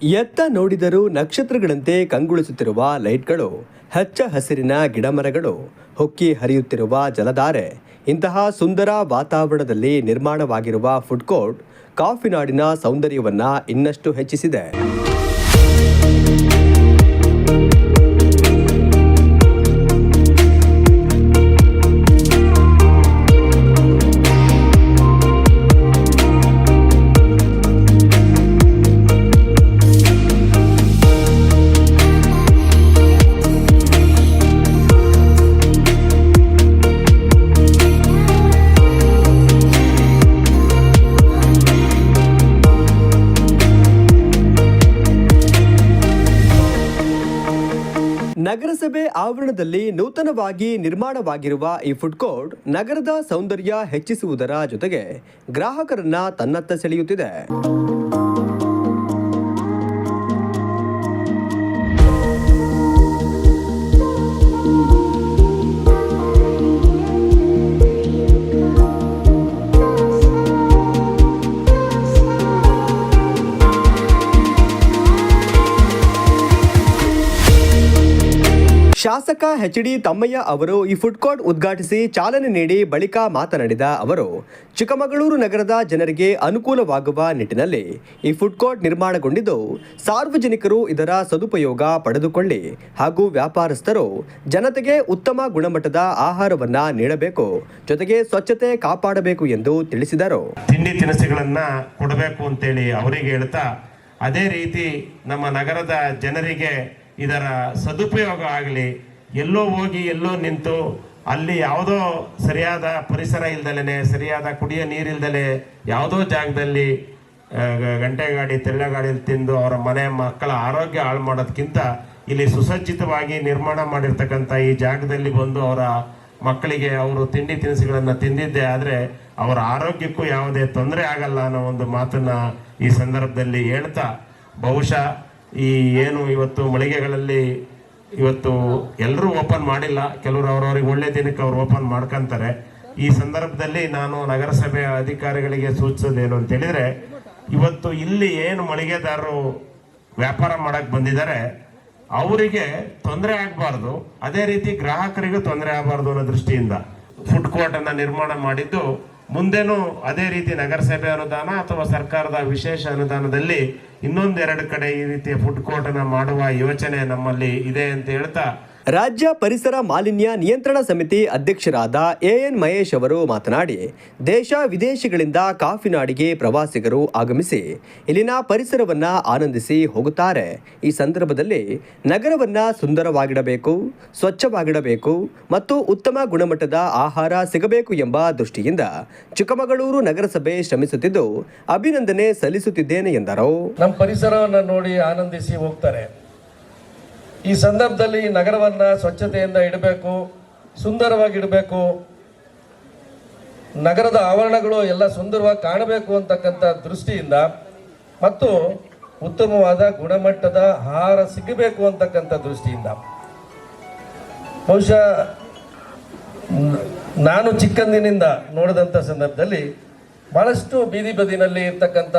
ಎತ್ತ ನೋಡಿದರೂ ನಕ್ಷತ್ರಗಳಂತೆ ಕಂಗೊಳಿಸುತ್ತಿರುವ ಲೈಟ್ಗಳು, ಹಚ್ಚ ಹಸಿರಿನ ಗಿಡಮರಗಳು, ಹೊಕ್ಕಿ ಹರಿಯುತ್ತಿರುವ ಜಲಧಾರೆ, ಇಂತಹ ಸುಂದರ ವಾತಾವರಣದಲ್ಲಿ ನಿರ್ಮಾಣವಾಗಿರುವ ಫುಡ್ ಕೋರ್ಟ್ ಕಾಫಿನಾಡಿನ ಸೌಂದರ್ಯವನ್ನು ಇನ್ನಷ್ಟು ಹೆಚ್ಚಿಸಿದೆ. ನಗರಸಭೆ ಆವರಣದಲ್ಲಿ ನೂತನವಾಗಿ ನಿರ್ಮಾಣವಾಗಿರುವ ಈ ಫುಡ್ ಕೋರ್ಟ್ ನಗರದ ಸೌಂದರ್ಯ ಹೆಚ್ಚಿಸುವುದರ ಜೊತೆಗೆ ಗ್ರಾಹಕರನ್ನ ತನ್ನತ್ತ ಸೆಳೆಯುತ್ತಿದೆ. ಶಾಸಕ ಎಚ್.ಡಿ. ತಮ್ಮಯ್ಯ ಅವರು ಈ ಫುಡ್ ಕೋರ್ಟ್ ಉದ್ಘಾಟಿಸಿ ಚಾಲನೆ ನೀಡಿ ಬಳಿಕ ಮಾತನಾಡಿದ ಅವರು, ಚಿಕ್ಕಮಗಳೂರು ನಗರದ ಜನರಿಗೆ ಅನುಕೂಲವಾಗುವ ನಿಟ್ಟಿನಲ್ಲಿ ಈ ಫುಡ್ ಕೋರ್ಟ್ ನಿರ್ಮಾಣಗೊಂಡಿದ್ದು, ಸಾರ್ವಜನಿಕರು ಇದರ ಸದುಪಯೋಗ ಪಡೆದುಕೊಳ್ಳಿ ಹಾಗೂ ವ್ಯಾಪಾರಸ್ಥರು ಜನತೆಗೆ ಉತ್ತಮ ಗುಣಮಟ್ಟದ ಆಹಾರವನ್ನ ನೀಡಬೇಕು, ಜೊತೆಗೆ ಸ್ವಚ್ಛತೆ ಕಾಪಾಡಬೇಕು ಎಂದು ತಿಳಿಸಿದರು. ತಿಂಡಿ ತಿನಿಸುಗಳನ್ನ ಕೊಡಬೇಕು ಅಂತೇಳಿ ಅವರಿಗೆ ಹೇಳ್ತಾ, ಅದೇ ರೀತಿ ನಮ್ಮ ನಗರದ ಜನರಿಗೆ ಇದರ ಸದುಪಯೋಗ ಆಗಲಿ, ಎಲ್ಲೋ ಹೋಗಿ ಎಲ್ಲೋ ನಿಂತು ಅಲ್ಲಿ ಯಾವುದೋ ಸರಿಯಾದ ಪರಿಸರ ಇಲ್ದಲೇ, ಸರಿಯಾದ ಕುಡಿಯೋ ನೀರಿಲ್ದಲೇ ಯಾವುದೋ ಜಾಗದಲ್ಲಿ ಗಂಟೆ ಗಾಡಿ ತೆಳ್ಳ ಗಾಡಿಯಲ್ಲಿ ತಿಂದು ಅವರ ಮನೆ ಮಕ್ಕಳ ಆರೋಗ್ಯ ಹಾಳು ಮಾಡೋದಕ್ಕಿಂತ ಇಲ್ಲಿ ಸುಸಜ್ಜಿತವಾಗಿ ನಿರ್ಮಾಣ ಮಾಡಿರ್ತಕ್ಕಂಥ ಈ ಜಾಗದಲ್ಲಿ ಬಂದು ಅವರ ಮಕ್ಕಳಿಗೆ ಅವರು ತಿಂಡಿ ತಿನಿಸುಗಳನ್ನು ತಿಂದಿದ್ದೇ ಆದರೆ ಅವರ ಆರೋಗ್ಯಕ್ಕೂ ಯಾವುದೇ ತೊಂದರೆ ಆಗಲ್ಲ ಅನ್ನೋ ಒಂದು ಮಾತನ್ನ ಈ ಸಂದರ್ಭದಲ್ಲಿ ಹೇಳ್ತಾ, ಬಹುಶಃ ಈ ಏನು ಇವತ್ತು ಮಳಿಗೆಗಳಲ್ಲಿ ಇವತ್ತು ಎಲ್ಲರೂ ಓಪನ್ ಮಾಡಿಲ್ಲ, ಕೆಲವರು ಅವರವ್ರಿಗೆ ಒಳ್ಳೆ ದಿನಕ್ಕೆ ಅವ್ರು ಓಪನ್ ಮಾಡ್ಕೊಂತಾರೆ. ಈ ಸಂದರ್ಭದಲ್ಲಿ ನಾನು ನಗರಸಭೆಯ ಅಧಿಕಾರಿಗಳಿಗೆ ಸೂಚಿಸೋದೇನು ಅಂತ ಹೇಳಿದ್ರೆ, ಇವತ್ತು ಇಲ್ಲಿ ಏನು ಮಳಿಗೆದಾರರು ವ್ಯಾಪಾರ ಮಾಡಕ್ಕೆ ಬಂದಿದ್ದಾರೆ ಅವರಿಗೆ ತೊಂದರೆ ಆಗಬಾರ್ದು, ಅದೇ ರೀತಿ ಗ್ರಾಹಕರಿಗೂ ತೊಂದರೆ ಆಗಬಾರ್ದು ಅನ್ನೋ ದೃಷ್ಟಿಯಿಂದ ಫುಡ್ ಕೋರ್ಟ್ ಅನ್ನ ನಿರ್ಮಾಣ ಮಾಡಿದ್ದು, ಮುಂದೆನೂ ಅದೇ ರೀತಿ ನಗರಸಭೆ ಅನುದಾನ ಅಥವಾ ಸರ್ಕಾರದ ವಿಶೇಷ ಅನುದಾನದಲ್ಲಿ ಇನ್ನೊಂದೆರಡು ಕಡೆ ಈ ರೀತಿಯ ಫುಡ್ ಕೋರ್ಟ್ ಅನ್ನ ಮಾಡುವ ಯೋಚನೆ ನಮ್ಮಲ್ಲಿ ಇದೆ ಅಂತ ಹೇಳ್ತಾ, ರಾಜ್ಯ ಪರಿಸರ ಮಾಲಿನ್ಯ ನಿಯಂತ್ರಣ ಸಮಿತಿ ಅಧ್ಯಕ್ಷರಾದ ಎಎನ್ ಮಹೇಶ್ ಅವರು ಮಾತನಾಡಿ, ದೇಶ ವಿದೇಶಗಳಿಂದ ಕಾಫಿನಾಡಿಗೆ ಪ್ರವಾಸಿಗರು ಆಗಮಿಸಿ ಇಲ್ಲಿನ ಪರಿಸರವನ್ನ ಆನಂದಿಸಿ ಹೋಗುತ್ತಾರೆ. ಈ ಸಂದರ್ಭದಲ್ಲಿ ನಗರವನ್ನ ಸುಂದರವಾಗಿಡಬೇಕು, ಸ್ವಚ್ಛವಾಗಿಡಬೇಕು ಮತ್ತು ಉತ್ತಮ ಗುಣಮಟ್ಟದ ಆಹಾರ ಸಿಗಬೇಕು ಎಂಬ ದೃಷ್ಟಿಯಿಂದ ಚಿಕ್ಕಮಗಳೂರು ನಗರಸಭೆ ಶ್ರಮಿಸುತ್ತಿದ್ದು ಅಭಿನಂದನೆ ಸಲ್ಲಿಸುತ್ತಿದ್ದೇನೆ ಎಂದರು. ನಮ್ಮ ಪರಿಸರವನ್ನು ನೋಡಿ ಆನಂದಿಸಿ ಹೋಗ್ತಾರೆ. ಈ ಸಂದರ್ಭದಲ್ಲಿ ನಗರವನ್ನು ಸ್ವಚ್ಛತೆಯಿಂದ ಇಡಬೇಕು, ಸುಂದರವಾಗಿ ಇಡಬೇಕು, ನಗರದ ಆವರಣಗಳು ಎಲ್ಲ ಸುಂದರವಾಗಿ ಕಾಣಬೇಕು ಅಂತಕ್ಕಂಥ ದೃಷ್ಟಿಯಿಂದ ಮತ್ತು ಉತ್ತಮವಾದ ಗುಣಮಟ್ಟದ ಆಹಾರ ಸಿಗಬೇಕು ಅಂತಕ್ಕಂಥ ದೃಷ್ಟಿಯಿಂದ ಬಹುಶಃ ನಾನು ಚಿಕ್ಕಂದಿನಿಂದ ನೋಡಿದಂಥ ಸಂದರ್ಭದಲ್ಲಿ ಬಹಳಷ್ಟು ಬೀದಿ ಬದಿನಲ್ಲಿ ಇರ್ತಕ್ಕಂಥ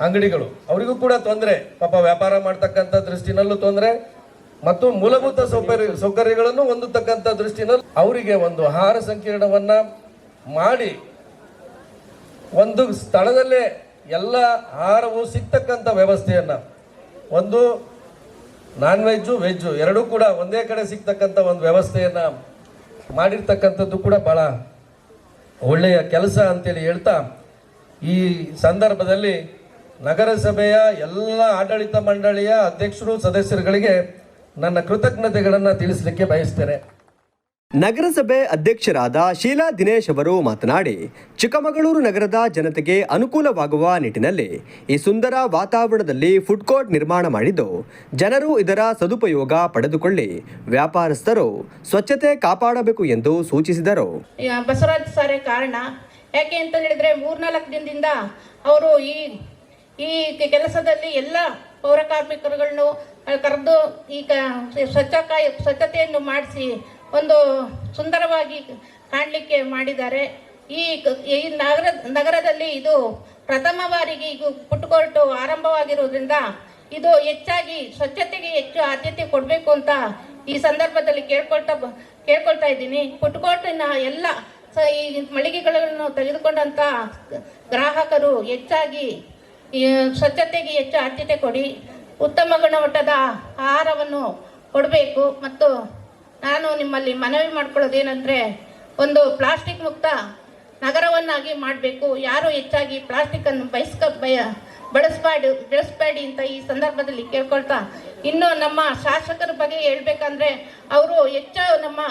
ಅಂಗಡಿಗಳು ಅವರಿಗೂ ಕೂಡ ತೊಂದರೆ, ಪಾಪ ವ್ಯಾಪಾರ ಮಾಡ್ತಕ್ಕಂಥ ದೃಷ್ಟಿನಲ್ಲೂ ತೊಂದರೆ ಮತ್ತು ಮೂಲಭೂತ ಸೌಕರ್ಯಗಳನ್ನು ಹೊಂದತಕ್ಕಂಥ ದೃಷ್ಟಿನಲ್ಲಿ ಅವರಿಗೆ ಒಂದು ಆಹಾರ ಸಂಕೀರ್ಣವನ್ನ ಮಾಡಿ ಒಂದು ಸ್ಥಳದಲ್ಲೇ ಎಲ್ಲ ಆಹಾರವು ಸಿಗ್ತಕ್ಕಂಥ ವ್ಯವಸ್ಥೆಯನ್ನ, ಒಂದು ನಾನ್ ವೆಜ್ಜು ವೆಜ್ಜು ಎರಡೂ ಕೂಡ ಒಂದೇ ಕಡೆ ಸಿಗ್ತಕ್ಕಂಥ ಒಂದು ವ್ಯವಸ್ಥೆಯನ್ನ ಮಾಡಿರ್ತಕ್ಕಂಥದ್ದು ಕೂಡ ಬಹಳ ಒಳ್ಳೆಯ ಕೆಲಸ ಅಂತೇಳಿ ಹೇಳ್ತಾ, ಈ ಸಂದರ್ಭದಲ್ಲಿ ನಗರಸಭೆಯ ಎಲ್ಲ ಆಡಳಿತ ಮಂಡಳಿಯ ಅಧ್ಯಕ್ಷರು ಸದಸ್ಯರುಗಳಿಗೆ ನನ್ನ ಕೃತಜ್ಞತೆಗಳನ್ನು ತಿಳಿಸಲಿಕ್ಕೆ ಬಯಸ್ತೇನೆ. ನಗರಸಭೆ ಅಧ್ಯಕ್ಷರಾದ ಶೀಲಾ ದಿನೇಶ್ ಅವರು ಮಾತನಾಡಿ, ಚಿಕ್ಕಮಗಳೂರು ನಗರದ ಜನತೆಗೆ ಅನುಕೂಲವಾಗುವ ನಿಟ್ಟಿನಲ್ಲಿ ಈ ಸುಂದರ ವಾತಾವರಣದಲ್ಲಿ ಫುಡ್ ಕೋರ್ಟ್ ನಿರ್ಮಾಣ ಮಾಡಿದ್ದು, ಜನರು ಇದರ ಸದುಪಯೋಗ ಪಡೆದುಕೊಳ್ಳಿ, ವ್ಯಾಪಾರಸ್ಥರು ಸ್ವಚ್ಛತೆ ಕಾಪಾಡಬೇಕು ಎಂದು ಸೂಚಿಸಿದರು. ಬಸವರಾಜ್ ಸಾರೇ ಕಾರಣ. ಯಾಕೆ ಅಂತ ಹೇಳಿದ್ರೆ 3-4 ದಿನದಿಂದ ಅವರು ಈ ಕೆಲಸದಲ್ಲಿ ಎಲ್ಲ ಪೌರ ಕಾರ್ಮಿಕರುಗಳನ್ನು ಕರೆದು ಈಗ ಸ್ವಚ್ಛತೆಯನ್ನು ಮಾಡಿಸಿ ಒಂದು ಸುಂದರವಾಗಿ ಕಾಣಲಿಕ್ಕೆ ಮಾಡಿದ್ದಾರೆ. ಈ ನಗರದಲ್ಲಿ ಇದು ಪ್ರಥಮ ಬಾರಿಗೆ ಈಗ ಫುಡ್ ಕೋರ್ಟ್ ಆರಂಭವಾಗಿರುವುದರಿಂದ ಇದು ಹೆಚ್ಚಾಗಿ ಸ್ವಚ್ಛತೆಗೆ ಹೆಚ್ಚು ಆದ್ಯತೆ ಕೊಡಬೇಕು ಅಂತ ಈ ಸಂದರ್ಭದಲ್ಲಿ ಕೇಳ್ಕೊಳ್ತಾ ಇದ್ದೀನಿ. ಫುಡ್ ಕೋರ್ಟಿನ ಎಲ್ಲ ಈ ಮಳಿಗೆಗಳನ್ನು ತೆಗೆದುಕೊಂಡಂತ ಗ್ರಾಹಕರು ಹೆಚ್ಚಾಗಿ ಈ ಸ್ವಚ್ಛತೆಗೆ ಹೆಚ್ಚು ಆದ್ಯತೆ ಕೊಡಿ, ಉತ್ತಮ ಗುಣಮಟ್ಟದ ಆಹಾರವನ್ನು ಕೊಡಬೇಕು. ಮತ್ತು ನಾನು ನಿಮ್ಮಲ್ಲಿ ಮನವಿ ಮಾಡ್ಕೊಳ್ಳೋದೇನೆಂದರೆ, ಒಂದು ಪ್ಲಾಸ್ಟಿಕ್ ಮುಕ್ತ ನಗರವನ್ನಾಗಿ ಮಾಡಬೇಕು. ಯಾರು ಹೆಚ್ಚಾಗಿ ಪ್ಲಾಸ್ಟಿಕ್ಕನ್ನು ಬಳಸಬೇಡಿ ಅಂತ ಈ ಸಂದರ್ಭದಲ್ಲಿ ಕೇಳ್ಕೊಳ್ತಾ, ಇನ್ನು ನಮ್ಮ ಶಾಸಕರ ಬಗ್ಗೆ ಹೇಳ್ಬೇಕಂದ್ರೆ, ಅವರು ಹೆಚ್ಚು ನಮ್ಮ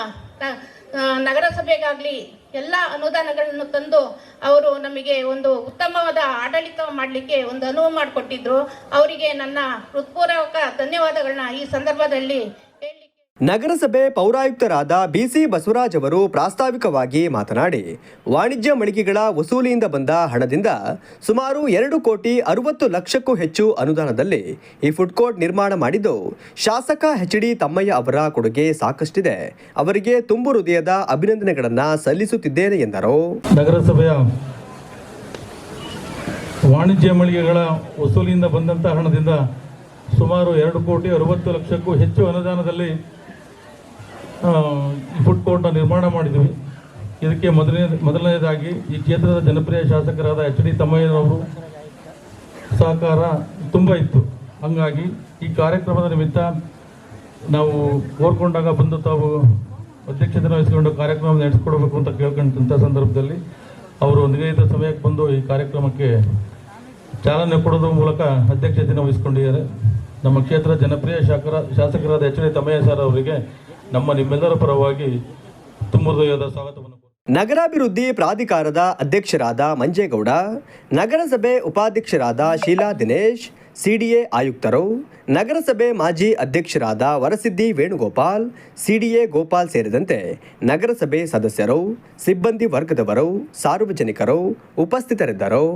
ನಗರಸಭೆಗಾಗಲಿ ಎಲ್ಲ ಅನುದಾನಗಳನ್ನು ತಂದು ಅವರು ನಮಗೆ ಒಂದು ಉತ್ತಮವಾದ ಆಡಳಿತ ಮಾಡಲಿಕ್ಕೆ ಒಂದು ಅನುವು ಮಾಡಿಕೊಟ್ಟಿದ್ರು. ಅವರಿಗೆ ನನ್ನ ಹೃತ್ಪೂರ್ವಕ ಧನ್ಯವಾದಗಳನ್ನ ಈ ಸಂದರ್ಭದಲ್ಲಿ ಹೇಳಲಿಕ್ಕೆ. ನಗರಸಭೆ ಪೌರಾಯುಕ್ತರಾದ ಬಿಸಿ ಬಸವರಾಜ್ ಅವರು ಪ್ರಾಸ್ತಾವಿಕವಾಗಿ ಮಾತನಾಡಿ, ವಾಣಿಜ್ಯ ಮಳಿಗೆಗಳ ವಸೂಲಿಯಿಂದ ಬಂದ ಹಣದಿಂದ ಸುಮಾರು 2,60,00,000ಕ್ಕೂ ಹೆಚ್ಚು ಅನುದಾನದಲ್ಲಿ ಈ ಫುಡ್ ಕೋರ್ಟ್ ನಿರ್ಮಾಣ ಮಾಡಿದ್ದು ಶಾಸಕ ಎಚ್.ಡಿ. ತಮ್ಮಯ್ಯ ಅವರ ಕೊಡುಗೆ ಸಾಕಷ್ಟಿದೆ. ಅವರಿಗೆ ತುಂಬು ಹೃದಯದ ಅಭಿನಂದನೆಗಳನ್ನು ಸಲ್ಲಿಸುತ್ತಿದ್ದೇನೆ ಎಂದರು. ನಗರಸಭೆಯ ವಾಣಿಜ್ಯ ಮಳಿಗೆಗಳ ವಸೂಲಿಯಿಂದ ಬಂದಂಥ ಹಣದಿಂದ ಸುಮಾರು 2,60,00,000ಕ್ಕೂ ಹೆಚ್ಚು ಅನುದಾನದಲ್ಲಿ ಫುಡ್ ಕೋರ್ಟ್ನ ನಿರ್ಮಾಣ ಮಾಡಿದ್ದೀವಿ. ಇದಕ್ಕೆ ಮೊದಲನೇದಾಗಿ ಈ ಕ್ಷೇತ್ರದ ಜನಪ್ರಿಯ ಶಾಸಕರಾದ ಎಚ್.ಡಿ. ತಮ್ಮಯ್ಯನವರು ಸಹಕಾರ ತುಂಬ ಇತ್ತು. ಹಾಗಾಗಿ ಈ ಕಾರ್ಯಕ್ರಮದ ನಿಮಿತ್ತ ನಾವು ಕೋರ್ಕೊಂಡಾಗ ಬಂದು ತಾವು ಅಧ್ಯಕ್ಷತೆ ವಹಿಸಿಕೊಂಡು ಕಾರ್ಯಕ್ರಮ ನಡೆಸಿಕೊಡಬೇಕು ಅಂತ ಕೇಳ್ಕೊಂಡಂಥ ಸಂದರ್ಭದಲ್ಲಿ ಅವರು ನಿಗದಿತ ಸಮಯಕ್ಕೆ ಬಂದು ಈ ಕಾರ್ಯಕ್ರಮಕ್ಕೆ ಚಾಲನೆ ಕೊಡೋದ್ರ ಮೂಲಕ ಅಧ್ಯಕ್ಷತೆಯನ್ನು ವಹಿಸಿಕೊಂಡಿದ್ದಾರೆ. ನಮ್ಮ ಕ್ಷೇತ್ರ ಜನಪ್ರಿಯ ಶಾಸಕರಾದ ಎಚ್.ಡಿ. ತಮ್ಮಯ್ಯ ಸರ್ ಅವರಿಗೆ ನಿಮ್ಮೆಲ್ಲರ ಪರವಾಗಿ ತುಂಬ ಹೃದಯದ ಸ್ವಾಗತವನ್ನು. ನಗರಾಭಿವೃದ್ಧಿ ಪ್ರಾಧಿಕಾರದ ಅಧ್ಯಕ್ಷರಾದ ಮಂಜೇಗೌಡ, ನಗರಸಭೆ ಉಪಾಧ್ಯಕ್ಷರಾದ ಶೀಲಾ ದಿನೇಶ್, ಸಿಡಿಎ ಆಯುಕ್ತರು, ನಗರಸಭೆ ಮಾಜಿ ಅಧ್ಯಕ್ಷರಾದ ವರಸಿದ್ದಿ ವೇಣುಗೋಪಾಲ್, ಸಿಡಿಎ ಗೋಪಾಲ್ ಸೇರಿದಂತೆ ನಗರಸಭೆ ಸದಸ್ಯರು, ಸಿಬ್ಬಂದಿ ವರ್ಗದವರು, ಸಾರ್ವಜನಿಕರು ಉಪಸ್ಥಿತರಿದ್ದರು.